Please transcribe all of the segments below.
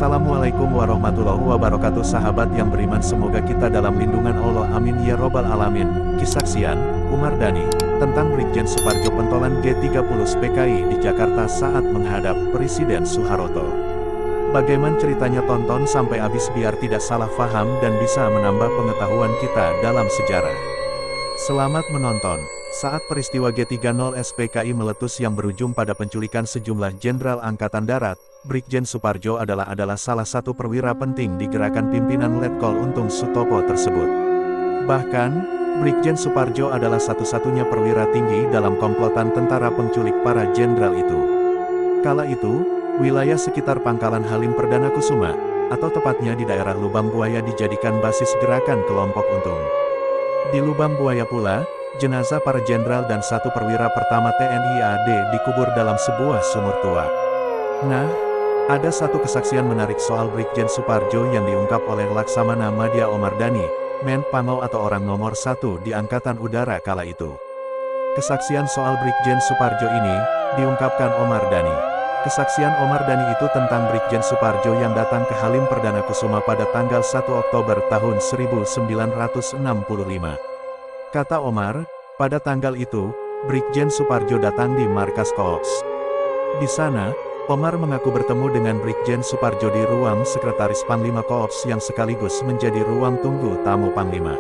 Assalamualaikum warahmatullahi wabarakatuh. Sahabat yang beriman, semoga kita dalam lindungan Allah, amin ya robbal alamin. Kesaksian Umar Dhani tentang Brigjen Suparjo pentolan G30 PKI di Jakarta saat menghadap Presiden Soeharto. Bagaimana ceritanya? Tonton sampai habis biar tidak salah paham dan bisa menambah pengetahuan kita dalam sejarah. Selamat menonton. Saat peristiwa G30 SPKI meletus yang berujung pada penculikan sejumlah Jenderal Angkatan Darat, Brigjen Suparjo adalah salah satu perwira penting di gerakan pimpinan Letkol Untung Sutopo tersebut. Bahkan, Brigjen Suparjo adalah satu-satunya perwira tinggi dalam komplotan tentara penculik para jenderal itu. Kala itu, wilayah sekitar Pangkalan Halim Perdana Kusuma, atau tepatnya di daerah Lubang Buaya, dijadikan basis gerakan kelompok Untung. Di Lubang Buaya pula, jenazah para jenderal dan satu perwira pertama TNI AD dikubur dalam sebuah sumur tua. Nah, ada satu kesaksian menarik soal Brigjen Suparjo yang diungkap oleh Laksamana Madya Omar Dhani, Men Pangau atau orang nomor 1 di Angkatan Udara kala itu. Kesaksian soal Brigjen Suparjo ini, diungkapkan Omar Dhani. Kesaksian Omar Dhani itu tentang Brigjen Suparjo yang datang ke Halim Perdana Kusuma pada tanggal 1 Oktober tahun 1965. Kata Omar, pada tanggal itu, Brigjen Suparjo datang di markas Korps. Di sana, Omar mengaku bertemu dengan Brigjen Suparjo di ruang Sekretaris Panglima Korps yang sekaligus menjadi ruang tunggu tamu Panglima.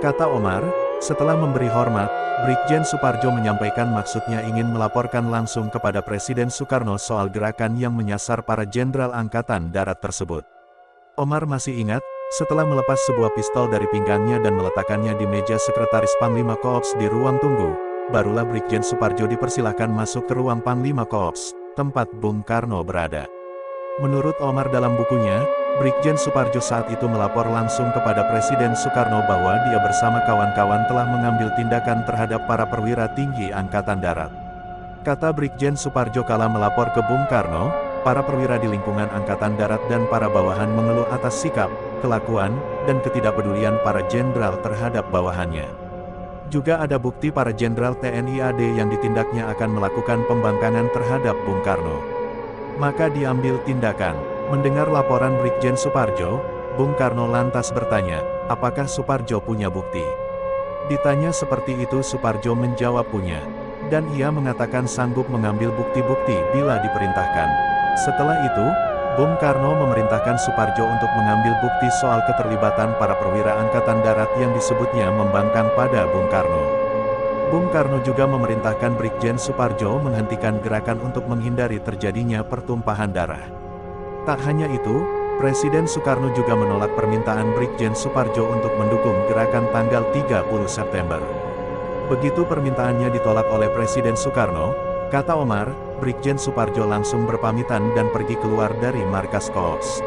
Kata Omar, setelah memberi hormat, Brigjen Suparjo menyampaikan maksudnya ingin melaporkan langsung kepada Presiden Soekarno soal gerakan yang menyasar para Jenderal Angkatan Darat tersebut. Omar masih ingat, setelah melepas sebuah pistol dari pinggangnya dan meletakkannya di meja Sekretaris Panglima Korps di ruang tunggu, barulah Brigjen Suparjo dipersilahkan masuk ke ruang Panglima Korps, tempat Bung Karno berada. Menurut Omar dalam bukunya, Brigjen Suparjo saat itu melapor langsung kepada Presiden Soekarno bahwa dia bersama kawan-kawan telah mengambil tindakan terhadap para perwira tinggi Angkatan Darat. Kata Brigjen Suparjo kala melapor ke Bung Karno, para perwira di lingkungan Angkatan Darat dan para bawahan mengeluh atas sikap, kelakuan, dan ketidakpedulian para jenderal terhadap bawahannya. Juga ada bukti para jenderal TNI AD yang ditindaknya akan melakukan pembangkangan terhadap Bung Karno. Maka diambil tindakan. Mendengar laporan Brigjen Suparjo, Bung Karno lantas bertanya, apakah Suparjo punya bukti? Ditanya seperti itu, Suparjo menjawab punya. Dan ia mengatakan sanggup mengambil bukti-bukti bila diperintahkan. Setelah itu, Bung Karno memerintahkan Suparjo untuk mengambil bukti soal keterlibatan para perwira Angkatan Darat yang disebutnya membangkang pada Bung Karno. Bung Karno juga memerintahkan Brigjen Suparjo menghentikan gerakan untuk menghindari terjadinya pertumpahan darah. Tak hanya itu, Presiden Soekarno juga menolak permintaan Brigjen Suparjo untuk mendukung gerakan tanggal 30 September. Begitu permintaannya ditolak oleh Presiden Soekarno, kata Omar, Brigjen Suparjo langsung berpamitan dan pergi keluar dari markas Korps.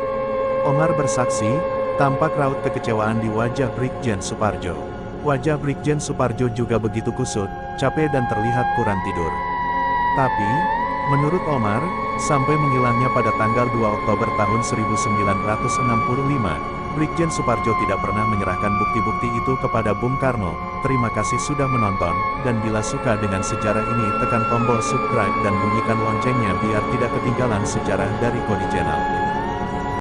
Omar bersaksi, tampak raut kekecewaan di wajah Brigjen Suparjo. Wajah Brigjen Suparjo juga begitu kusut, capek dan terlihat kurang tidur. Tapi, menurut Omar, sampai menghilangnya pada tanggal 2 Oktober tahun 1965, Brigjen Suparjo tidak pernah menyerahkan bukti-bukti itu kepada Bung Karno. Terima kasih sudah menonton, dan bila suka dengan sejarah ini tekan tombol subscribe dan bunyikan loncengnya biar tidak ketinggalan sejarah dari Kodi Channel.